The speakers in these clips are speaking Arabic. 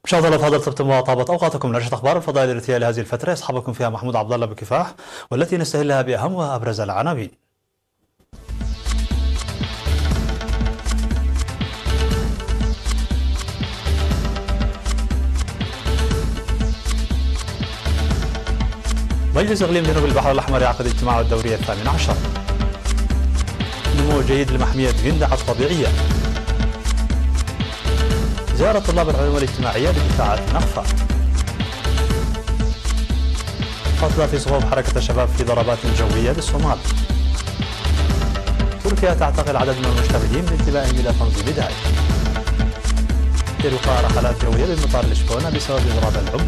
مشاهدينا الافاضل، طبتم وطابت اوقاتكم. نشرة اخبار الفضائيه الارثيه لهذه الفتره يصحبكم فيها محمود عبد الله بكفاح، والتي نستهلها باهم وابرز العناوين. مجلس اقليم جنوب البحر الاحمر يعقد اجتماعه الدوري الثامن عشر. نمو جيد لمحميه قندع الطبيعيه. زياره طلاب العلوم الاجتماعيه لدفاعات نخفه. قتلى في صفوف حركه الشباب في ضربات جويه بالصومال. تركيا تعتقل عدد من المشتبهين بانتمائهم الى تنظيم داعش. إلقاء رحلات جويه بمطار لشبونه بسبب اضراب العمال.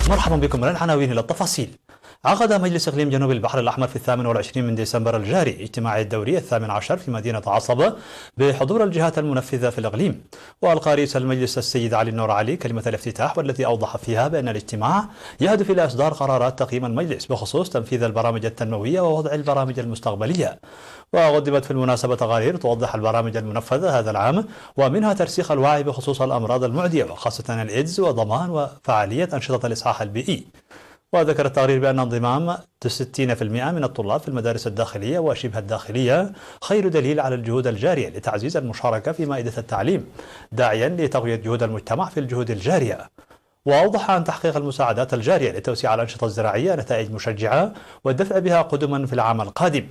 مرحبا بكم. من العناوين الى التفاصيل. عقد مجلس اقليم جنوب البحر الاحمر في 28 من ديسمبر الجاري اجتماعه الدوري الثامن عشر في مدينه عصبه بحضور الجهات المنفذه في الاقليم. والقى رئيس المجلس السيد علي النور علي كلمه الافتتاح، والتي اوضح فيها بان الاجتماع يهدف الى اصدار قرارات تقييم المجلس بخصوص تنفيذ البرامج التنمويه ووضع البرامج المستقبليه. وقدمت في المناسبه تقارير توضح البرامج المنفذه هذا العام، ومنها ترسيخ الوعي بخصوص الامراض المعديه وخاصه الايدز، وضمان وفعاليه انشطه الاصحاح البيئي. وذكر التقرير بأن انضمام 60% من الطلاب في المدارس الداخلية وشبه الداخلية خير دليل على الجهود الجارية لتعزيز المشاركة في مائدة التعليم، داعيا لتقوية جهود المجتمع في الجهود الجارية. وأوضح عن تحقيق المساعدات الجارية لتوسيع الأنشطة الزراعية نتائج مشجعة والدفع بها قدما في العام القادم.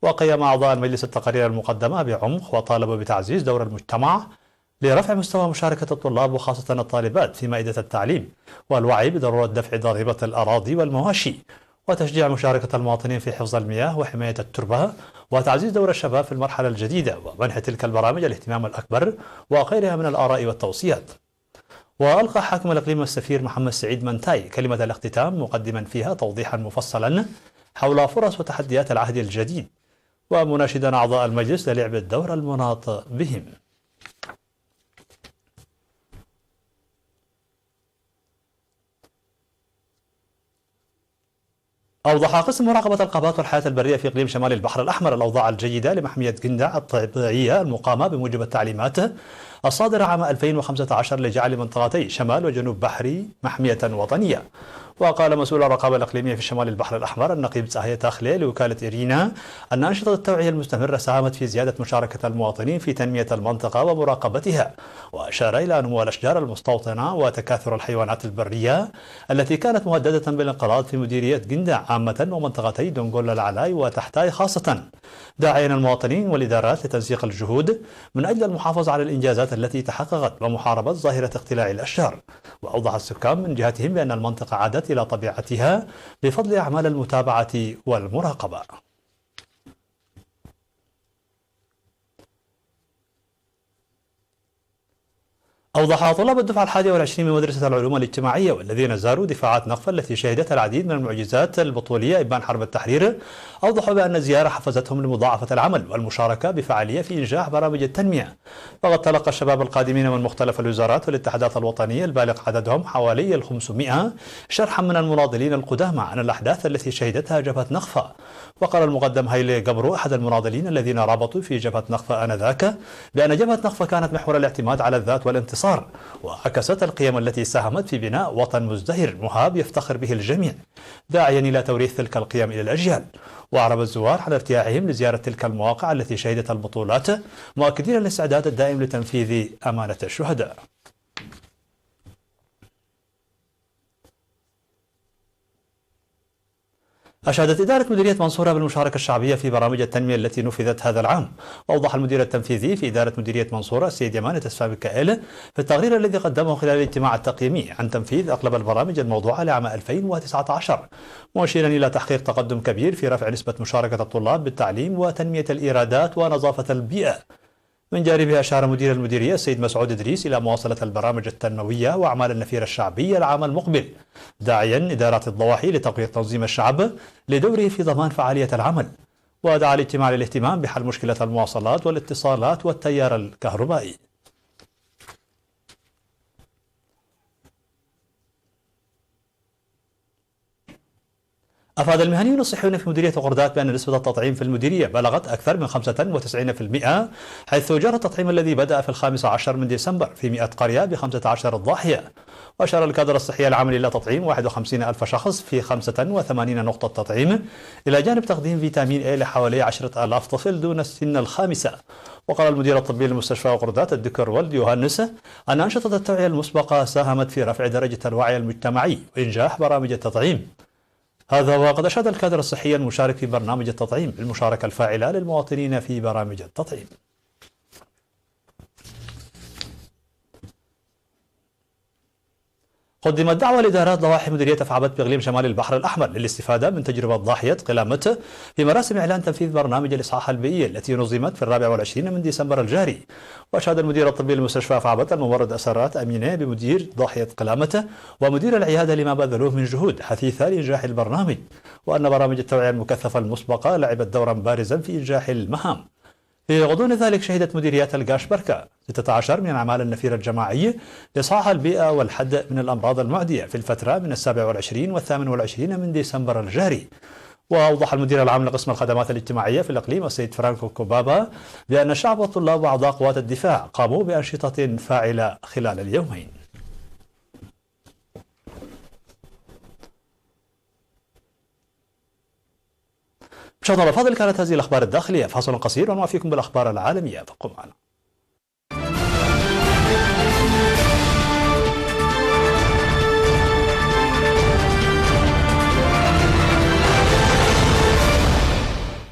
وقيم أعضاء المجلس التقارير المقدمة بعمق، وطالبوا بتعزيز دور المجتمع لرفع مستوى مشاركة الطلاب وخاصة الطالبات في مائدة التعليم، والوعي بضرورة دفع ضريبة الأراضي والمواشي، وتشجيع مشاركة المواطنين في حفظ المياه وحماية التربة، وتعزيز دور الشباب في المرحلة الجديدة ومنح تلك البرامج الاهتمام الأكبر، وغيرها من الآراء والتوصيات. وألقى حاكم الإقليم السفير محمد سعيد منتاي كلمة الاختتام، مقدما فيها توضيحا مفصلا حول فرص وتحديات العهد الجديد، ومناشدا أعضاء المجلس للعب الدور المناط بهم. أوضح قسم مراقبة الغابات والحياة البرية في إقليم شمال البحر الأحمر الأوضاع الجيدة لمحمية قندع الطبيعية المقامة بموجب التعليمات الصادرة عام 2015 لجعل منطقتي شمال وجنوب بحري محمية وطنية. وقال مسؤول الرقابة الإقليمية في شمال البحر الأحمر النقيب زاهية تاخلي لوكالة إيرينا أن أنشطة التوعية المستمرة ساهمت في زيادة مشاركة المواطنين في تنمية المنطقة ومراقبتها، وأشار إلى نمو الأشجار المستوطنة وتكاثر الحيوانات البرية التي كانت مهددة بالانقراض في مديرية قندع عامة ومنطقتي دونغول العلاي وتحتاي خاصة، داعيا المواطنين والإدارات لتنسيق الجهود من أجل المحافظة على الإنجازات التي تحققت ومحاربة ظاهرة اقتلاع الأشجار. وأوضح السكان من جهتهم بأن المنطقة عادت إلى طبيعتها بفضل أعمال المتابعة والمراقبة. أوضح طلاب الدفعة 21 من مدرسة العلوم الاجتماعية والذين زاروا دفاعات نقفة التي شهدت العديد من المعجزات البطولية إبان حرب التحرير، أوضحوا بأن الزيارة حفزتهم لمضاعفة العمل والمشاركة بفعالية في إنجاح برامج التنمية. وقد تلقى الشباب القادمين من مختلف الوزارات والاتحادات الوطنية البالغ عددهم حوالي 500 شرحا من المناضلين القدامى عن الأحداث التي شهدتها جبهة نخفة. وقال المقدم هيلي قبرو أحد المناضلين الذين رابطوا في جبهة نخفة آنذاك بأن جبهة نخفة كانت محور الاعتماد على الذات والانتصار، وعكست القيم التي ساهمت في بناء وطن مزدهر مهاب يفتخر به الجميع، داعيا إلى توريث تلك القيم إلى الأجيال. وأعرب الزوار على ارتياحهم لزيارة تلك المواقع التي شهدت البطولات، مؤكدين الاستعداد الدائم لتنفيذ أمانة الشهداء. أشادت إدارة مديرية منصورة بالمشاركة الشعبية في برامج التنمية التي نفذت هذا العام. وأوضح المدير التنفيذي في إدارة مديرية منصورة السيد يمان تسفى ميكائيل في التقرير الذي قدمه خلال الاجتماع التقييمي عن تنفيذ أغلب البرامج الموضوعة لعام 2019، مشيرا إلى تحقيق تقدم كبير في رفع نسبة مشاركة الطلاب بالتعليم وتنمية الإيرادات ونظافة البيئة. من جانبه أشار مدير المديرية السيد مسعود إدريس إلى مواصلة البرامج التنموية وأعمال النفير الشعبية العام المقبل، داعيا إدارات الضواحي لتقوية تنظيم الشعب لدوره في ضمان فعالية العمل. ودعا الاجتماع للاهتمام بحل مشكلة المواصلات والاتصالات والتيار الكهربائي. أفاد المهنيون الصحيون في مديرية غردات بأن نسبة التطعيم في المديرية بلغت أكثر من 95%، حيث جرى التطعيم الذي بدأ في 15 من ديسمبر في 100 قرية ب15 ضاحية. وأشار الكادر الصحي العامل إلى تطعيم 51 ألف شخص في 85 نقطة تطعيم، إلى جانب تقديم فيتامين A لحوالي 10,000 طفل دون السن الخامسة. وقال المدير الطبي لمستشفى غردات الدكتور ولد يوهانس أن أنشطة التوعية المسبقة ساهمت في رفع درجة الوعي المجتمعي وإنجاح برامج التطعيم. هذا وقد أشاد الكادر الصحي المشارك في برنامج التطعيم بالمشاركة الفاعلة للمواطنين في برامج التطعيم. قدمت دعوة لإدارات ضواحي مديرية أفعبت بإقليم شمال البحر الأحمر للاستفادة من تجربة ضاحية قلامة في مراسم إعلان تنفيذ برنامج الإصحاح البيئي التي نظمت في 24 من ديسمبر الجاري. وأشاد المدير الطبي لمستشفى أفعبت الممرض أسرات أمينة بمدير ضاحية قلامة ومدير العيادة لما بذلوه من جهود حثيثة لإنجاح البرنامج، وأن برامج التوعية المكثفة المسبقة لعبت دورا بارزا في إنجاح المهام. في غضون ذلك شهدت مديريات القاش بركة 16 من أعمال النفير الجماعي لإصحاح البيئة والحد من الأمراض المعدية في الفترة من 27 و28 من ديسمبر الجاري. وأوضح المدير العام لقسم الخدمات الاجتماعية في الإقليم السيد فرانكو كوبابا بأن الشعب والطلاب وأعضاء قوات الدفاع قاموا بأنشطة فاعلة خلال اليومين. مشاهدينا الأفاضل، كانت هذه الأخبار الداخلية. فاصل قصير ونوافيكم بالأخبار العالمية، فابقوا معنا.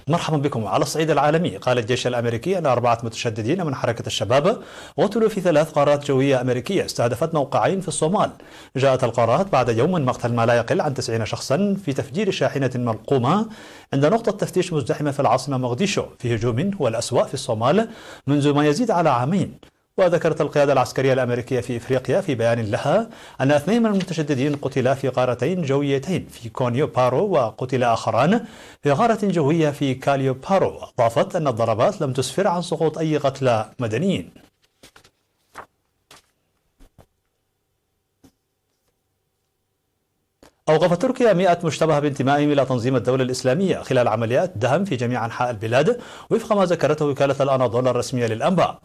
مرحبا بكم. على الصعيد العالمي، قال الجيش الأمريكي أن 4 متشددين من حركة الشباب قتلوا في 3 قارات جوية أمريكية استهدفت موقعين في الصومال. جاءت القرارات بعد يوم من مقتل ما لا يقل عن 90 شخصا في تفجير شاحنة ملقومة عند نقطة تفتيش مزدحمة في العاصمة مقديشو في هجوم هو الأسوأ في الصومال منذ ما يزيد على عامين. وذكرت القيادة العسكرية الأمريكية في إفريقيا في بيان لها أن 2 من المتشددين قتلا في غارتين جويتين في كونيو بارو، وقتل آخران في غارة جوية في كاليو بارو. أضافت أن الضربات لم تسفر عن سقوط أي قتلى مدنيين. أوقفت تركيا 100 مشتبه بانتمائهم إلى تنظيم الدولة الإسلامية خلال عمليات دهم في جميع أنحاء البلاد، وفق ما ذكرته وكالة الأناضول الرسمية للأنباء.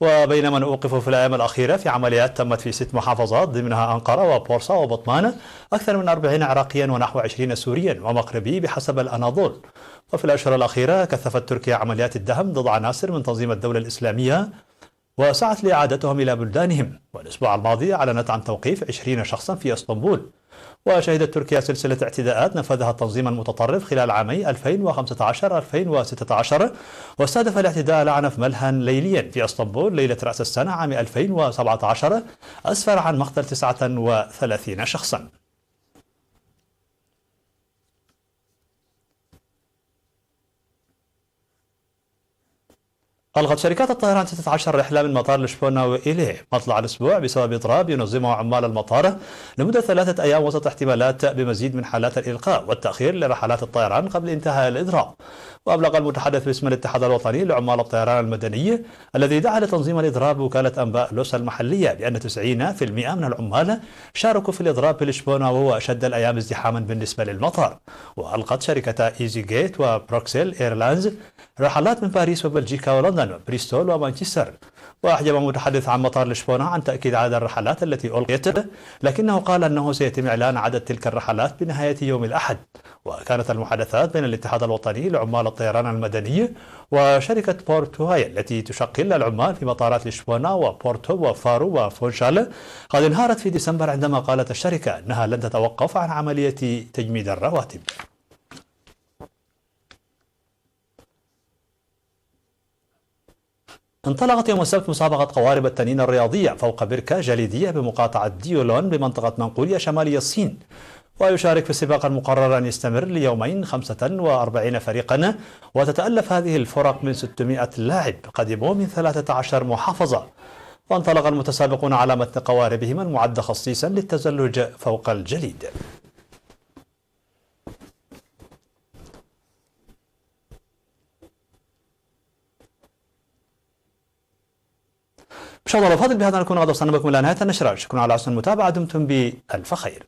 وبينما أوقفوا في الأيام الأخيرة في عمليات تمت في 6 محافظات ضمنها أنقرة وبورصة وبطمان أكثر من 40 عراقيا ونحو 20 سوريا ومغربي بحسب الأناضول. وفي الأشهر الأخيرة كثفت تركيا عمليات الدهم ضد عناصر من تنظيم الدولة الإسلامية وسعت لإعادتهم إلى بلدانهم. والأسبوع الماضي أعلنت عن توقيف 20 شخصا في اسطنبول. وشهدت تركيا سلسلة اعتداءات نفذها التنظيم المتطرف خلال عامي 2015-2016، واستهدف الاعتداء لعنف ملهى ليليا في اسطنبول ليلة رأس السنة عام 2017 أسفر عن مقتل 39 شخصا. ألغت شركات الطيران 16 رحلة من مطار لشبونة وإليه مطلع الأسبوع بسبب إضراب ينظمه عمال المطار لمدة 3 أيام وسط احتمالات بمزيد من حالات الإلقاء والتأخير لرحلات الطيران قبل انتهاء الإضراب. وأبلغ المتحدث باسم الاتحاد الوطني لعمال الطيران المدني الذي دعا لتنظيم الإضراب وكالة أنباء لوس المحلية بأن 90% من العمال شاركوا في الإضراب في لشبونة، وهو أشد الأيام ازدحاما بالنسبة للمطار. وألقت شركتا إيزي جيت وبروكسل إيرلاينز رحلات من باريس وبلجيكا ولندن وبريستول ومانشستر. وأحجب متحدث عن مطار لشبونة عن تأكيد عدد الرحلات التي ألقيت، لكنه قال أنه سيتم إعلان عدد تلك الرحلات بنهاية يوم الأحد. وكانت المحادثات بين الاتحاد الوطني لعمال الطيران المدني وشركة بورتوهاي التي تشغل العمال في مطارات لشبونة وبورتو وفارو وفونشال قد انهارت في ديسمبر، عندما قالت الشركة أنها لن تتوقف عن عملية تجميد الرواتب. انطلقت يوم السبت مسابقة قوارب التنين الرياضية فوق بركة جليدية بمقاطعة ديولون بمنطقة منقوليا شمالي الصين. ويشارك في السباق المقرر أن يستمر ليومين 45 فريقا، وتتألف هذه الفرق من 600 لاعب قدموا من 13 محافظة. وانطلق المتسابقون على متن قواربهم المعدة خصيصا للتزلج فوق الجليد. مشاهدينا الأفاضل، بهذا نكون قد وصلنا بكم إلى نهاية النشرة. شكرا على حسن المتابعة، دمتم بألف خير.